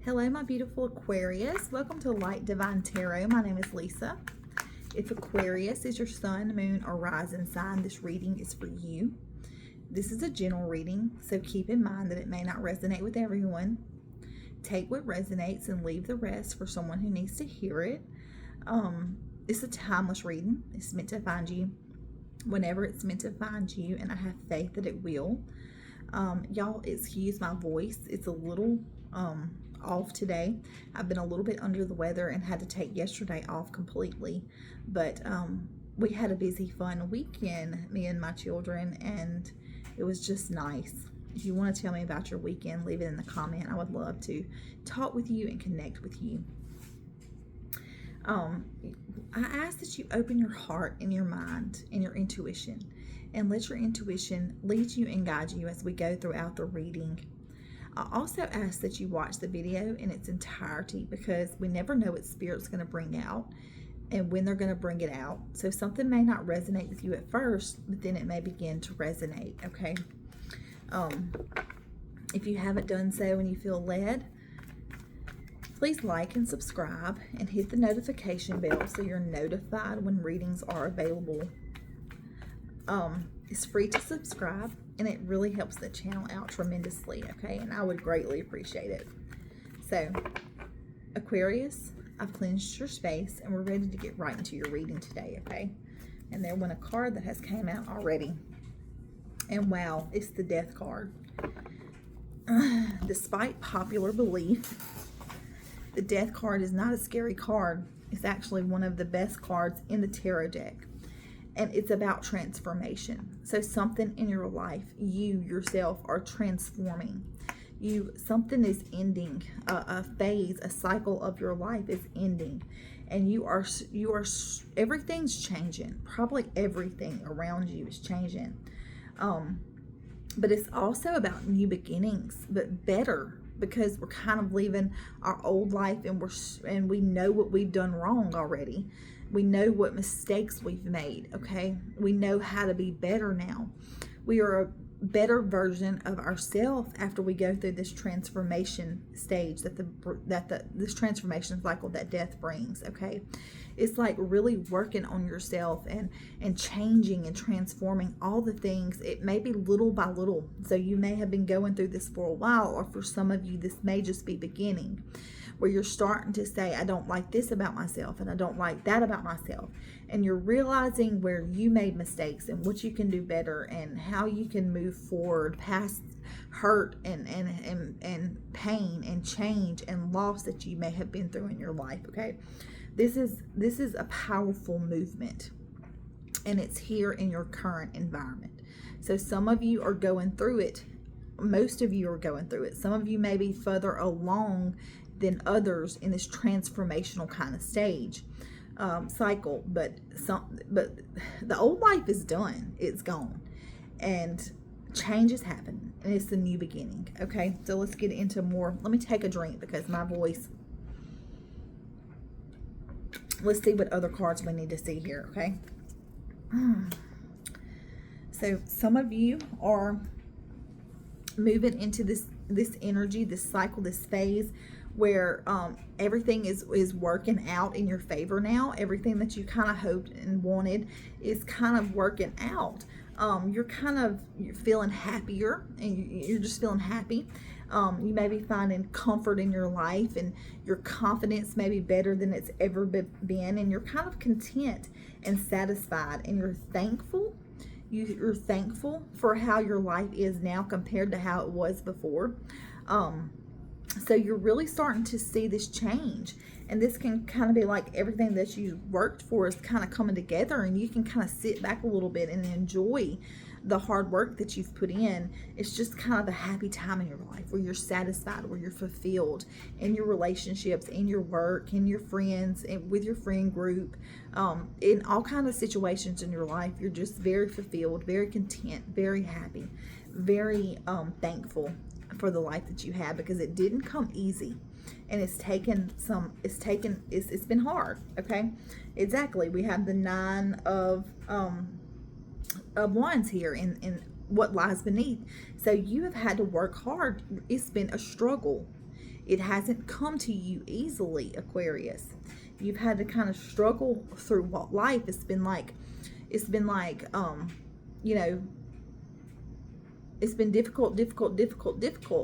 Hello, my beautiful Aquarius. Welcome to Light Divine Tarot. My name is Lisa. If Aquarius is your sun, moon, or rising sign, this reading is for you. This is a general reading, so keep in mind that it may not resonate with everyone. Take what resonates and leave the rest for someone who needs to hear it. It's a timeless reading. It's meant to find you whenever it's meant to find you, and I have faith that it will. Y'all, excuse my voice. It's a little off today. I've been a little bit under the weather and had to take yesterday off completely, but we had a busy, fun weekend, me and my children, and it was just nice. If you want to tell me about your weekend, leave it in the comment. I would love to talk with you and connect with you. I ask that you open your heart and your mind and your intuition, and let your intuition lead you and guide you as we go throughout the reading. I also ask that you watch the video in its entirety, because we never know what Spirit's going to bring out and when they're going to bring it out. So something may not resonate with you at first, but then it may begin to resonate, okay? If you haven't done so and you feel led, please like and subscribe and hit the notification bell so you're notified when readings are available. It's free to subscribe, and it really helps the channel out tremendously, okay? And I would greatly appreciate it. So, Aquarius, I've cleansed your space, and we're ready to get right into your reading today, okay? And there went a card that has came out already. And wow, it's the Death card. Despite popular belief, the Death card is not a scary card. It's actually one of the best cards in the tarot deck. And it's about transformation. So something in your life, you yourself are transforming. Something is ending. A phase, a cycle of your life is ending. And everything's changing. Probably everything around you is changing. But it's also about new beginnings, but better, because we're kind of leaving our old life, and we know what we've done wrong already. We know what mistakes we've made, okay? We know how to be better now. We are a better version of ourselves after we go through this transformation stage this transformation cycle that death brings, okay? It's like really working on yourself and changing and transforming all the things. It may be little by little. So you may have been going through this for a while, or for some of you, this may just be beginning, where you're starting to say, I don't like this about myself, and I don't like that about myself. And you're realizing where you made mistakes and what you can do better, and how you can move forward past hurt and pain and change and loss that you may have been through in your life, okay? This is a powerful movement, and it's here in your current environment. So some of you are going through it. Most of you are going through it. Some of you may be further along than others in this transformational kind of stage cycle, but the old life is done. It's gone, and change is happening, and it's the new beginning, okay? So let's get into more. Let me take a drink, because my voice. Let's see what other cards we need to see here, okay? So some of you are moving into this energy, this cycle, this phase where everything is working out in your favor now. Everything that you kind of hoped and wanted is kind of working out. You're feeling happier, and you're just feeling happy. You may be finding comfort in your life, and your confidence may be better than it's ever been, and you're kind of content and satisfied, and you're thankful. You're thankful for how your life is now compared to how it was before. So you're really starting to see this change, and this can kind of be like everything that you worked for is kind of coming together, and you can kind of sit back a little bit and enjoy the hard work that you've put in. It's just kind of a happy time in your life where you're satisfied, where you're fulfilled in your relationships, in your work, in your friends, and with your friend group, in all kinds of situations in your life. You're just very fulfilled, very content, very happy, very thankful for the life that you have, because it didn't come easy, and it's been hard, okay? Exactly. We have the 9 of wands here in what lies beneath. So you have had to work hard. It's been a struggle. It hasn't come to you easily, Aquarius. You've had to kind of struggle through what life. It's been like, you know, it's been difficult.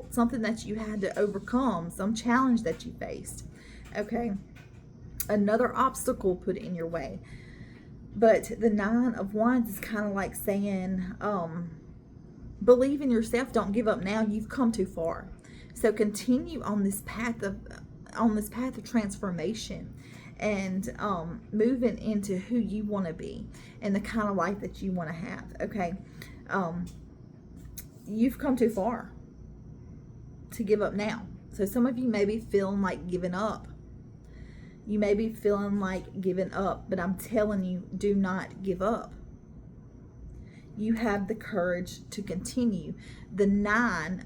Something that you had to overcome, some challenge that you faced. Okay. Another obstacle put in your way. But the Nine of Wands is kind of like saying, believe in yourself. Don't give up now. You've come too far. So continue on this path of transformation, and moving into who you want to be and the kind of life that you want to have. Okay. You've come too far to give up now. So some of you may be feeling like giving up. You may be feeling like giving up, but I'm telling you, do not give up. You have the courage to continue. The 9,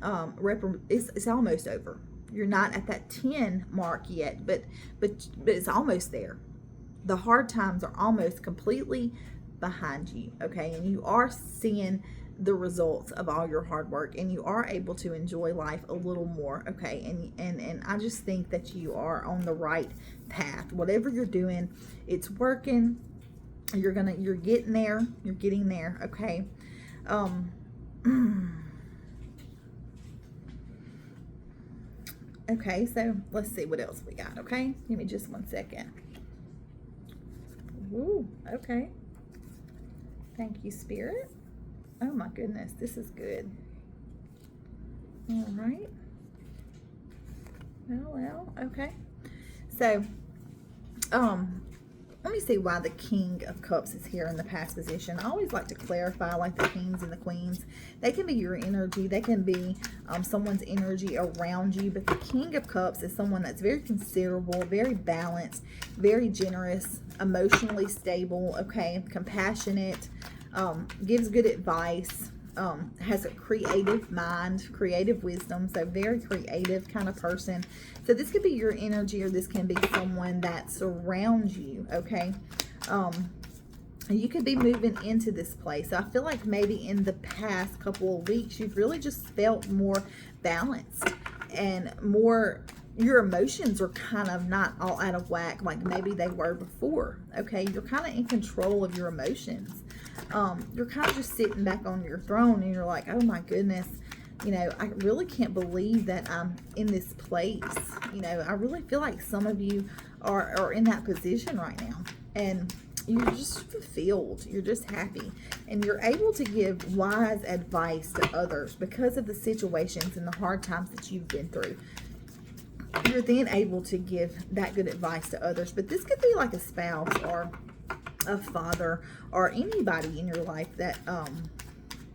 it's almost over. You're not at that 10 mark yet, but it's almost there. The hard times are almost completely behind you, okay? And you are seeing the results of all your hard work, and you are able to enjoy life a little more, okay? And I just think that you are on the right path. Whatever you're doing, it's working. You're getting there. You're getting there, okay? Okay, so let's see what else we got, okay? Give me just 1 second. Ooh, okay. Thank you, Spirit. Oh my goodness, this is good. All right. Well, okay. So, let me see why the King of Cups is here in the past position. I always like to clarify, like the kings and the queens. They can be your energy. They can be someone's energy around you. But the King of Cups is someone that's very considerable, very balanced, very generous, emotionally stable, okay, compassionate, gives good advice, has a creative mind, creative wisdom, so very creative kind of person. So this could be your energy, or this can be someone that surrounds you, okay? You could be moving into this place. So I feel like maybe in the past couple of weeks, you've really just felt more balanced and more, your emotions are kind of not all out of whack like maybe they were before, okay? You're kind of in control of your emotions. You're kind of just sitting back on your throne, and you're like, oh my goodness, you know, I really can't believe that I'm in this place. You know, I really feel like some of you are in that position right now, and you're just fulfilled. You're just happy, and you're able to give wise advice to others because of the situations and the hard times that you've been through. You're then able to give that good advice to others. But this could be like a spouse or a father or anybody in your life that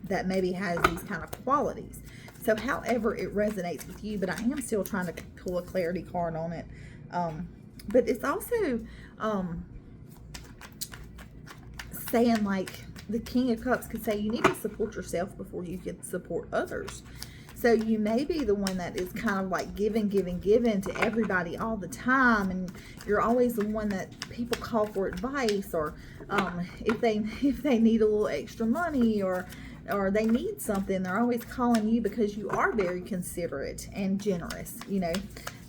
that maybe has these kind of qualities. So however it resonates with you, but I am still trying to pull a clarity card on it. But it's also saying, like, the King of Cups could say you need to support yourself before you can support others. So you may be the one that is kind of like giving to everybody all the time, and you're always the one that people call for advice, or if they need a little extra money, or they need something, they're always calling you because you are very considerate and generous, you know.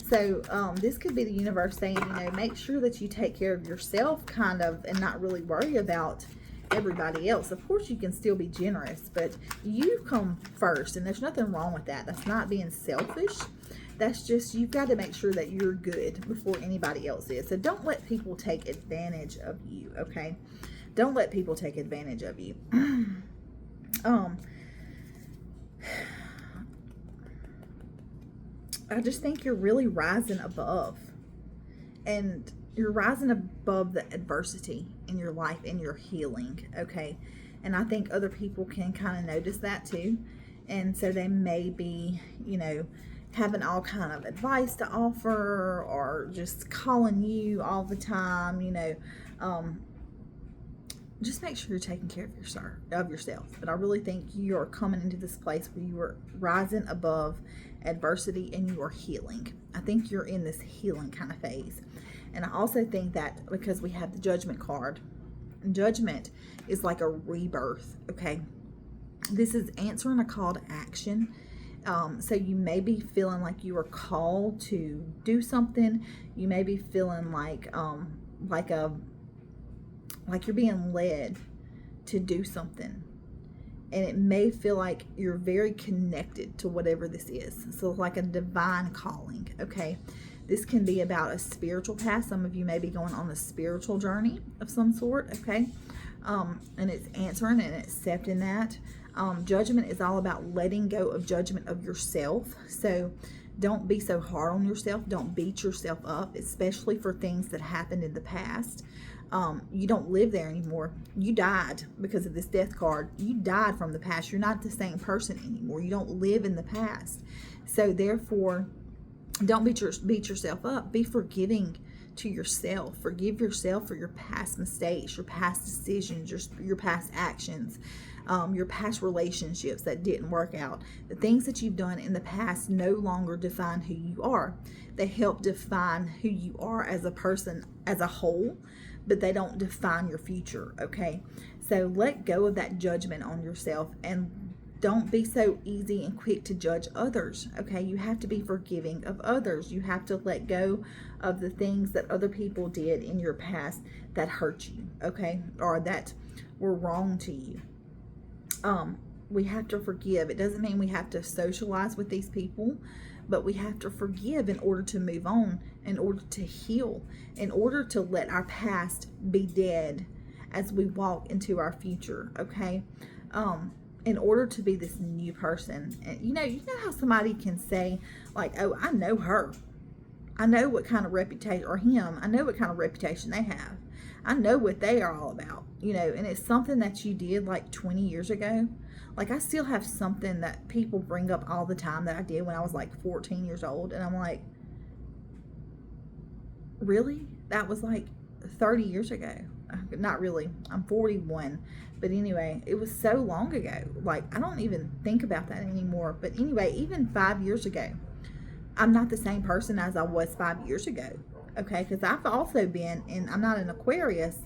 So this could be the universe saying, you know, make sure that you take care of yourself, kind of, and not really worry about everybody else. Of course you can still be generous, but you come first, and there's nothing wrong with that. That's not being selfish. That's just, you've got to make sure that you're good before anybody else is. So don't let people take advantage of you, okay? Don't let people take advantage of you. I just think you're really rising above, and you're rising above the adversity in your life, and you're healing, okay? And I think other people can kind of notice that too. And so they may be, you know, having all kind of advice to offer, or just calling you all the time, you know. Just make sure you're taking care of yourself. But I really think you are coming into this place where you are rising above adversity, and you are healing. I think you're in this healing kind of phase. And I also think that because we have the Judgment card, and Judgment is like a rebirth, okay? This is answering a call to action. So you may be feeling like you are called to do something. You may be feeling like you're being led to do something. And it may feel like you're very connected to whatever this is. So like a divine calling, okay? This can be about a spiritual path. Some of you may be going on a spiritual journey of some sort, okay? And it's answering and accepting that. Judgment is all about letting go of judgment of yourself. So don't be so hard on yourself. Don't beat yourself up, especially for things that happened in the past. You don't live there anymore. You died because of this death card. You died from the past. You're not the same person anymore. You don't live in the past. So therefore, don't beat yourself up. Be forgiving to yourself. Forgive yourself for your past mistakes, your past decisions, your past actions, your past relationships that didn't work out. The things that you've done in the past no longer define who you are. They help define who you are as a person as a whole, but they don't define your future, okay? So let go of that judgment on yourself, and don't be so easy and quick to judge others, okay? You have to be forgiving of others. You have to let go of the things that other people did in your past that hurt you, okay? Or that were wrong to you. We have to forgive. It doesn't mean we have to socialize with these people, but we have to forgive in order to move on, in order to heal, in order to let our past be dead as we walk into our future, okay? In order to be this new person. And you know how somebody can say, like, oh, I know her. I know what kind of reputation, or him, I know what kind of reputation they have. I know what they are all about, and it's something that you did like 20 years ago. Like, I still have something that people bring up all the time that I did when I was like 14 years old. And I'm like, really? That was like 30 years ago. Not really. I'm 41. But anyway, it was so long ago. Like, I don't even think about that anymore. But anyway, even 5 years ago, I'm not the same person as I was 5 years ago. Okay, because I've also been in, I'm not an Aquarius,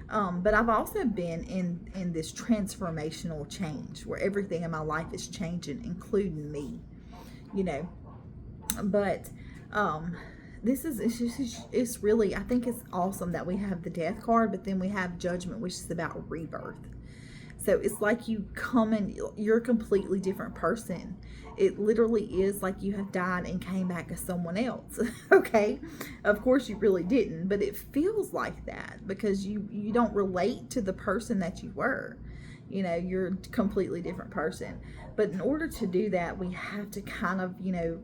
but I've also been in this transformational change where everything in my life is changing, including me, But it's really, I think it's awesome that we have the death card, but then we have judgment, which is about rebirth. So it's like you're a completely different person. It literally is like you have died and came back as someone else. Okay? Of course you really didn't, but it feels like that because you don't relate to the person that you were. You're a completely different person. But in order to do that, we have to kind of,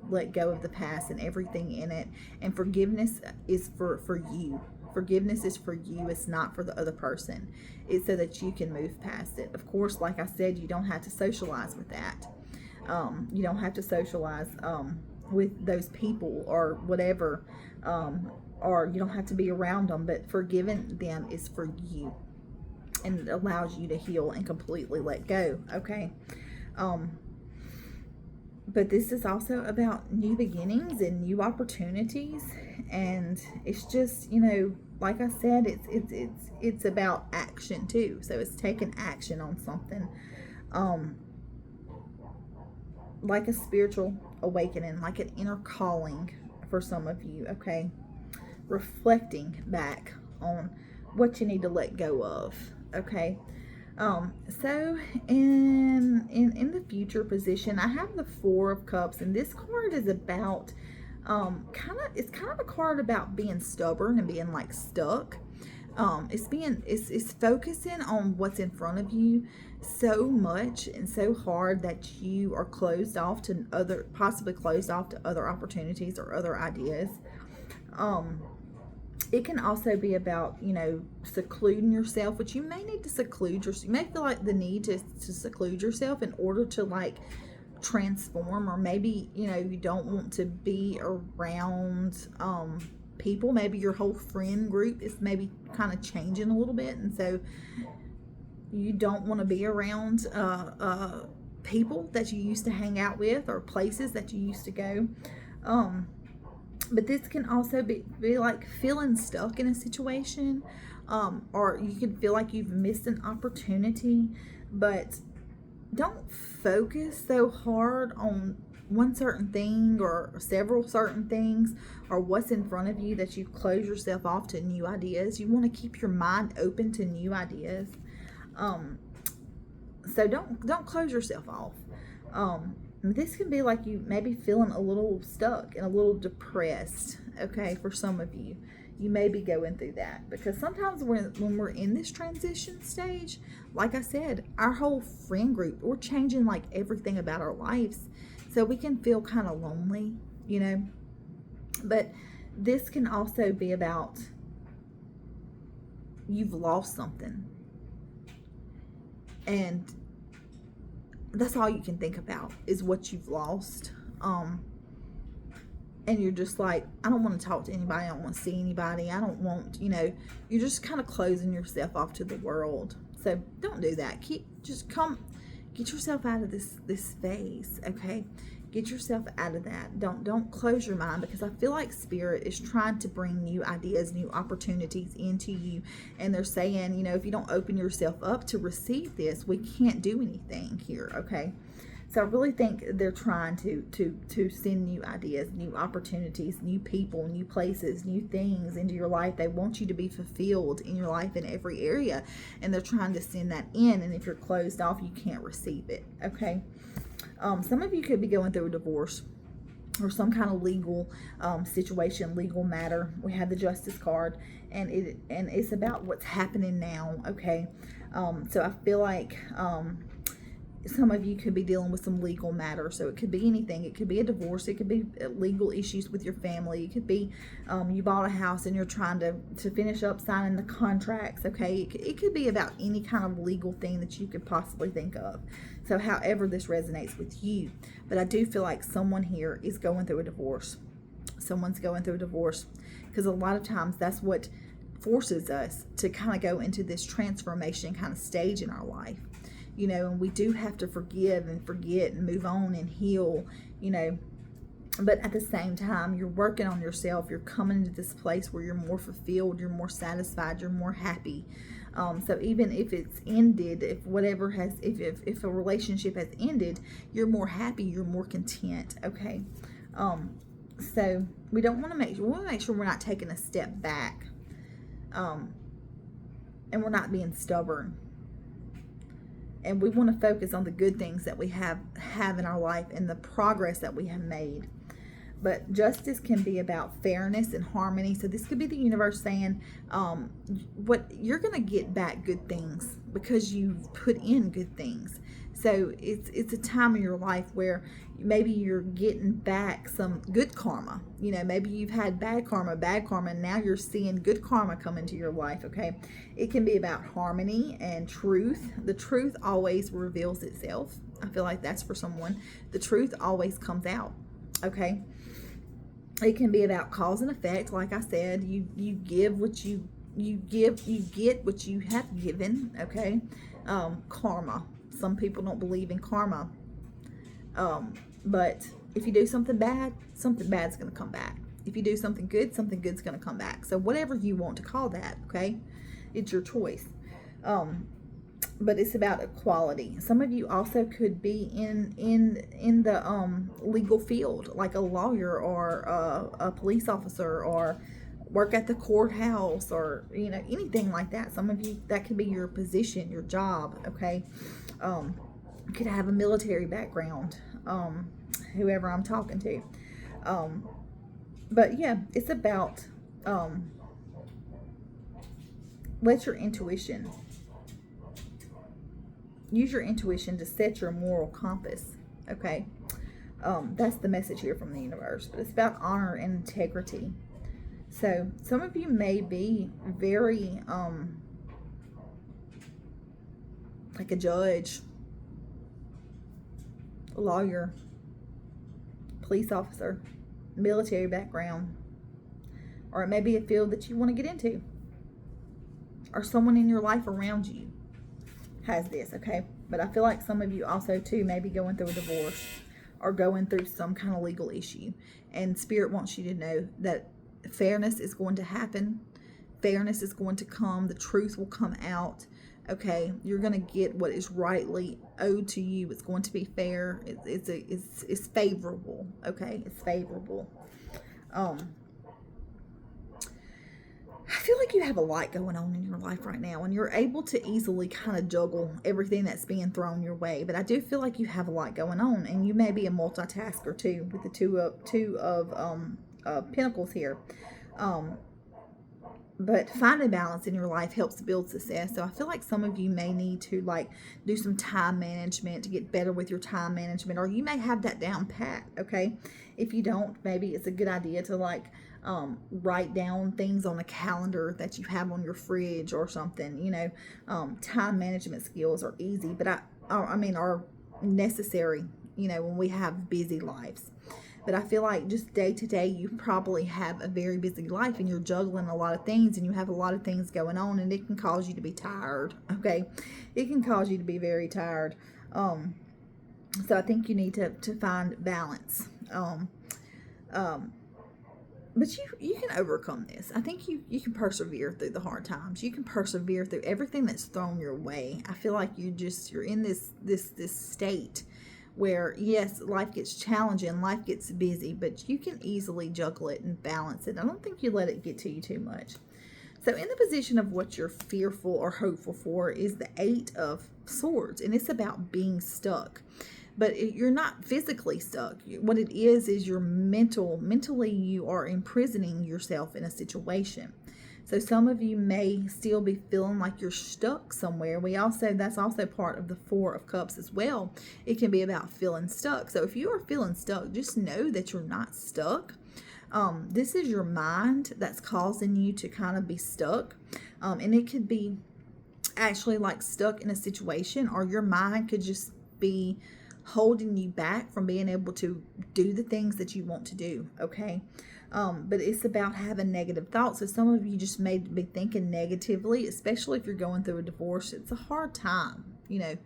let go of the past and everything in it. And forgiveness is for you. Forgiveness is for you. It's not for the other person. It's so that you can move past it. Of course, like I said, you don't have to socialize with that. You don't have to socialize with those people or whatever, or you don't have to be around them. But forgiving them is for you, and it allows you to heal and completely let go. Okay. But this is also about new beginnings and new opportunities, and it's just, like I said, it's about action too. So it's taking action on something, like a spiritual awakening, like an inner calling for some of you. Okay, reflecting back on what you need to let go of. Okay. So in the future position, I have the Four of Cups, and this card is about it's kind of a card about being stubborn and being like stuck. It's focusing on what's in front of you so much and so hard that you are possibly closed off to other opportunities or other ideas. It can also be about, secluding yourself, which you may need to seclude yourself. You may feel like the need to seclude yourself in order to like transform, or maybe, you don't want to be around people. Maybe your whole friend group is maybe kind of changing a little bit, and so you don't want to be around people that you used to hang out with or places that you used to go. But this can also be like feeling stuck in a situation, or you can feel like you've missed an opportunity. But don't focus so hard on one certain thing or several certain things, or what's in front of you, that you close yourself off to new ideas. You want to keep your mind open to new ideas. So don't close yourself off. This can be like you maybe feeling a little stuck and a little depressed. Okay, for some of you, you may be going through that, because sometimes when we're in this transition stage, like I said, our whole friend group, we're changing like everything about our lives, so we can feel kind of lonely, you know. But this can also be about you've lost something, and that's all you can think about is what you've lost. And you're just like, I don't want to talk to anybody, I don't want to see anybody, I don't want, you know, you're just kind of closing yourself off to the world. So don't do that. Get yourself out of this phase, okay? Get yourself out of that. Don't close your mind, because I feel like Spirit is trying to bring new ideas, new opportunities into you, and they're saying, you know, if you don't open yourself up to receive this, we can't do anything here, okay? So I really think they're trying to send new ideas, new opportunities, new people, new places, new things into your life. They want you to be fulfilled in your life in every area, and they're trying to send that in. And if you're closed off, you can't receive it, okay? Some of you could be going through a divorce or some kind of legal situation, legal matter. We have the Justice card, and it's about what's happening now, okay? So I feel like some of you could be dealing with some legal matters. So it could be anything. It could be a divorce. It could be legal issues with your family. It could be you bought a house and you're trying to finish up signing the contracts. Okay, it could be about any kind of legal thing that you could possibly think of. So however this resonates with you. But I do feel like someone here is going through a divorce. Someone's going through a divorce, because a lot of times that's what forces us to kind of go into this transformation kind of stage in our life. You know, and we do have to forgive and forget and move on and heal, you know. But at the same time, you're working on yourself. You're coming into this place where you're more fulfilled, you're more satisfied, you're more happy. So even if it's ended, if a relationship has ended, you're more happy, you're more content, okay? So we want to make sure we're not taking a step back, and we're not being stubborn. And we want to focus on the good things that we have in our life and the progress that we have made. But justice can be about fairness and harmony. So this could be the universe saying, what you're going to get back good things because you've put in good things. So it's a time in your life where maybe you're getting back some good karma. You know, maybe you've had bad karma, and now you're seeing good karma come into your life, okay? It can be about harmony and truth. The truth always reveals itself. I feel like that's for someone. The truth always comes out, okay? It can be about cause and effect. Like I said, you give what you get what you have given, okay? Karma. Some people don't believe in karma. But if you do something bad's going to come back. If you do something good's going to come back. So whatever you want to call that, okay? It's your choice. But it's about equality. Some of you also could be in the legal field, like a lawyer or a police officer, or work at the courthouse, or you know, anything like that. Some of you, that could be your position, your job, okay? You could have a military background, whoever I'm talking to. But yeah, it's about let your intuition, use your intuition to set your moral compass, okay? That's the message here from the universe. But it's about honor and integrity. So some of you may be very like a judge, a lawyer, police officer, military background, or it may be a field that you want to get into, or someone in your life around you has this, okay? But I feel like some of you also too may be going through a divorce or going through some kind of legal issue, and Spirit wants you to know that fairness is going to happen. Fairness is going to come. The truth will come out, Okay, you're going to get what is rightly owed to you. It's going to be fair. It's favorable. Okay, it's favorable. I feel like you have a lot going on in your life right now, and you're able to easily kind of juggle everything that's being thrown your way. But I do feel like you have a lot going on, and you may be a multitasker too, with the two of Pentacles here. But finding balance in your life helps build success. So I feel like some of you may need to like do some time management to get better with your time management, or you may have that down pat. Okay, if you don't, maybe it's a good idea to like write down things on a calendar that you have on your fridge or something. You know, time management skills are easy, but I mean are necessary, you know, when we have busy lives. But I feel like just day to day, you probably have a very busy life and you're juggling a lot of things and you have a lot of things going on, and it can cause you to be tired. Okay, it can cause you to be very tired. So I think you need to find balance. But you can overcome this. I think you can persevere through the hard times. You can persevere through everything that's thrown your way. I feel like you're in this state where, yes, life gets challenging, life gets busy, but you can easily juggle it and balance it. I don't think you let it get to you too much. So in the position of what you're fearful or hopeful for is the Eight of Swords, and it's about being stuck. But you're not physically stuck. What it is you're mentally you are imprisoning yourself in a situation. So some of you may still be feeling like you're stuck somewhere. That's also part of the Four of Cups as well. It can be about feeling stuck. So if you are feeling stuck, just know that you're not stuck. This is your mind that's causing you to kind of be stuck. And it could be actually like stuck in a situation, or your mind could just be holding you back from being able to do the things that you want to do. Okay. But it's about having negative thoughts. So some of you just may be thinking negatively, especially if you're going through a divorce. It's a hard time. You know,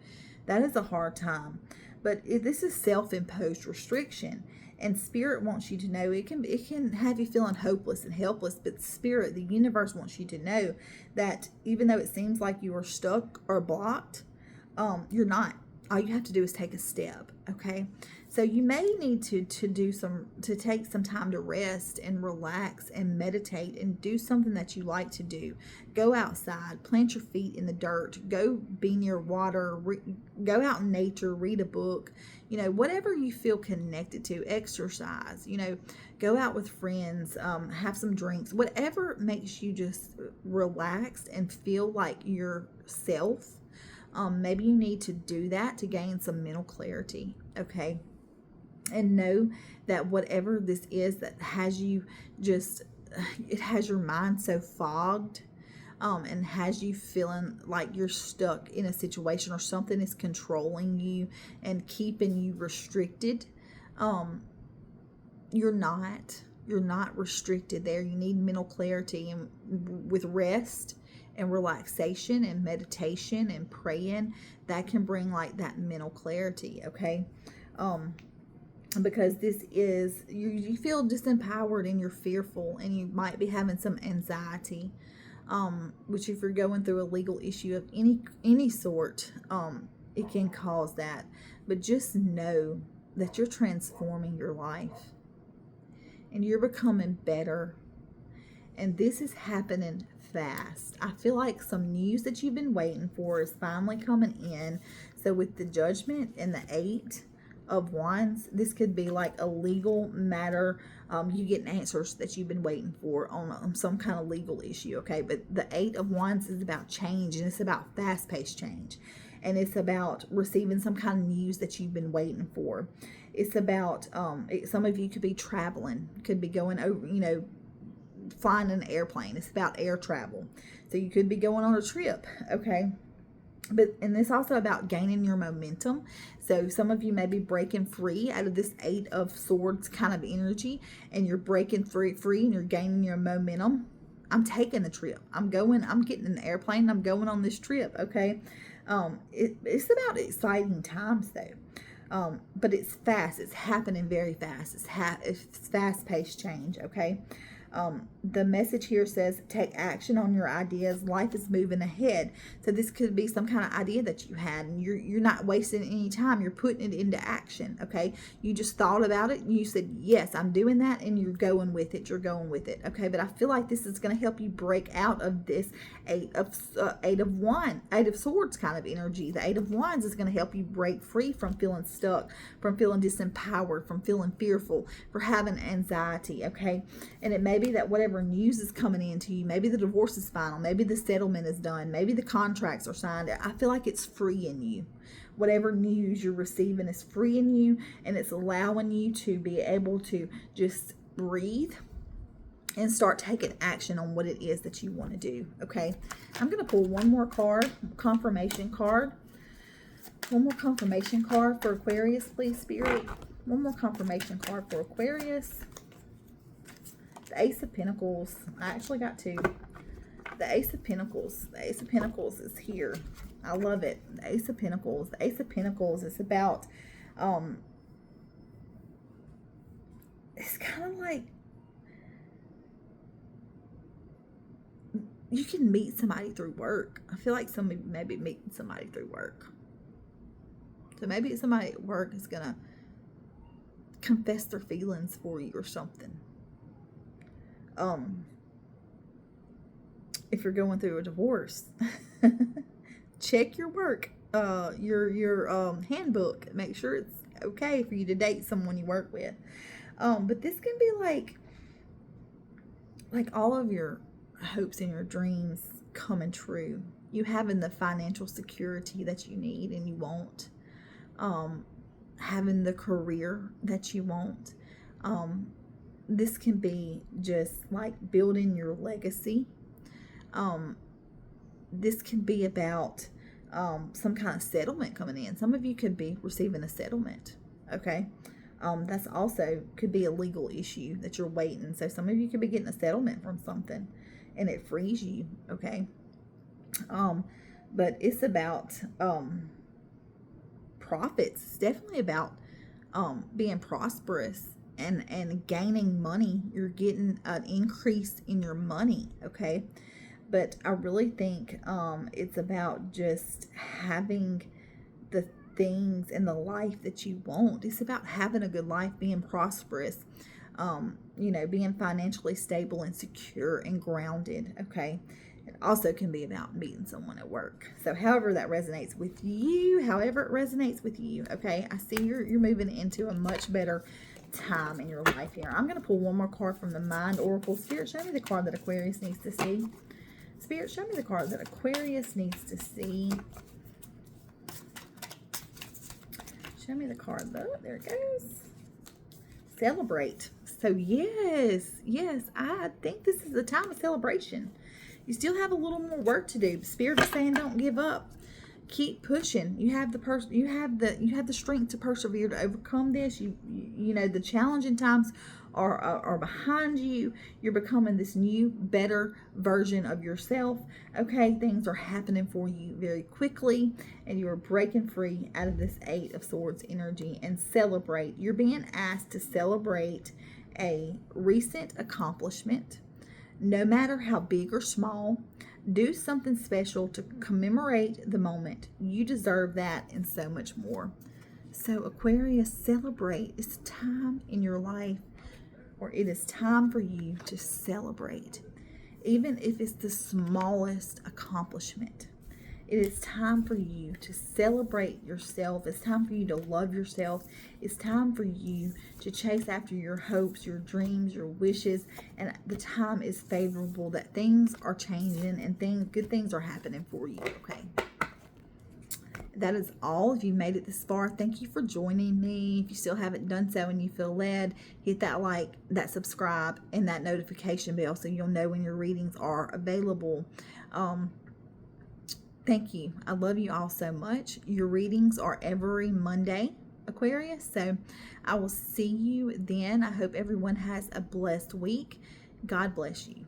that is a hard time. But this is self-imposed restriction. And Spirit wants you to know it can have you feeling hopeless and helpless. But Spirit, the universe wants you to know that even though it seems like you are stuck or blocked, you're not. All you have to do is take a step. Okay. So you may need to take some time to rest and relax and meditate and do something that you like to do. Go outside, plant your feet in the dirt, go be near water, go out in nature, read a book, you know, whatever you feel connected to, exercise, you know, go out with friends, have some drinks, whatever makes you just relax and feel like yourself. Maybe you need to do that to gain some mental clarity. Okay. And know that whatever this is that has you it has your mind so fogged, and has you feeling like you're stuck in a situation or something is controlling you and keeping you restricted. You're not restricted there. You need mental clarity, and with rest and relaxation and meditation and praying, that can bring like that mental clarity. Okay. Because this is, you feel disempowered and you're fearful, and you might be having some anxiety, which if you're going through a legal issue of any sort, it can cause that. But just know that you're transforming your life and you're becoming better, and this is happening fast. I feel like some news that you've been waiting for is finally coming in. So with the Judgment and the Eight of Wands, this could be like a legal matter. You get answers that you've been waiting for on some kind of legal issue. Okay, but the Eight of Wands is about change, and it's about fast-paced change, and it's about receiving some kind of news that you've been waiting for. It's about some of you could be traveling, could be going over, you know, flying an airplane. It's about air travel, so you could be going on a trip. Okay. And it's also about gaining your momentum. So some of you may be breaking free out of this Eight of Swords kind of energy, and you're breaking free and you're gaining your momentum. I'm taking the trip. I'm getting in the airplane. I'm going on this trip. Okay. It's about exciting times though. But it's fast. It's happening very fast. It's fast-paced change. Okay. The message here says take action on your ideas. Life is moving ahead. So this could be some kind of idea that you had, and you're not wasting any time. You're putting it into action. Okay, you just thought about it and you said, yes, I'm doing that, and you're going with it. You're going with it. Okay, but I feel like this is going to help you break out of this eight of swords kind of energy. The Eight of Wands is going to help you break free from feeling stuck, from feeling disempowered, from feeling fearful, for having anxiety. Okay, and it may be that whatever news is coming into you, maybe the divorce is final, maybe the settlement is done, maybe the contracts are signed. I feel like it's freeing you. Whatever news you're receiving is freeing you, and it's allowing you to be able to just breathe and start taking action on what it is that you want to do. Okay, I'm going to pull one more card, confirmation card. One more confirmation card for Aquarius, please, Spirit. One more confirmation card for Aquarius. The Ace of Pentacles. I actually got two. The Ace of Pentacles. The Ace of Pentacles is here. I love it. The Ace of Pentacles. The Ace of Pentacles is about, it's kind of like, you can meet somebody through work. I feel like somebody maybe meeting somebody through work. So maybe somebody at work is going to confess their feelings for you or something. If you're going through a divorce, check your work, your handbook. Make sure it's okay for you to date someone you work with. But this can be like all of your hopes and your dreams coming true. You having the financial security that you need and you want. Having the career that you want. This can be just like building your legacy. This can be about some kind of settlement coming in. Some of you could be receiving a settlement. Okay. That's also could be a legal issue that you're waiting. So some of you could be getting a settlement from something and it frees you. Okay. But it's about profits. It's definitely about being prosperous and gaining money. You're getting an increase in your money. Okay. But I really think it's about just having the things in the life that you want. It's about having a good life, being prosperous, being financially stable and secure and grounded. Okay. It also can be about meeting someone at work. So however that resonates with you, however it resonates with you. Okay. I see you're moving into a much better time in your life here. I'm going to pull one more card from the Mind Oracle. Spirit, show me the card that Aquarius needs to see. Spirit, show me the card that Aquarius needs to see. Show me the card. Oh, there it goes. Celebrate. So yes, I think this is the time of celebration. You still have a little more work to do. Spirit is saying don't give up. Keep pushing. You have the strength to persevere, to overcome this. You know the challenging times are behind you. You're becoming this new, better version of yourself. Okay, things are happening for you very quickly, and you are breaking free out of this Eight of Swords energy. And celebrate. You're being asked to celebrate a recent accomplishment, no matter how big or small. Do something special to commemorate the moment. You deserve that and so much more. So Aquarius, celebrate. It's time in your life, or it is time for you to celebrate. Even if it's the smallest accomplishment. It is time for you to celebrate yourself. It's time for you to love yourself. It's time for you to chase after your hopes, your dreams, your wishes. And the time is favorable, that things are changing and good things are happening for you. Okay. That is all. If you made it this far, thank you for joining me. If you still haven't done so and you feel led, hit that like, that subscribe, and that notification bell so you'll know when your readings are available. Thank you. I love you all so much. Your readings are every Monday, Aquarius. So I will see you then. I hope everyone has a blessed week. God bless you.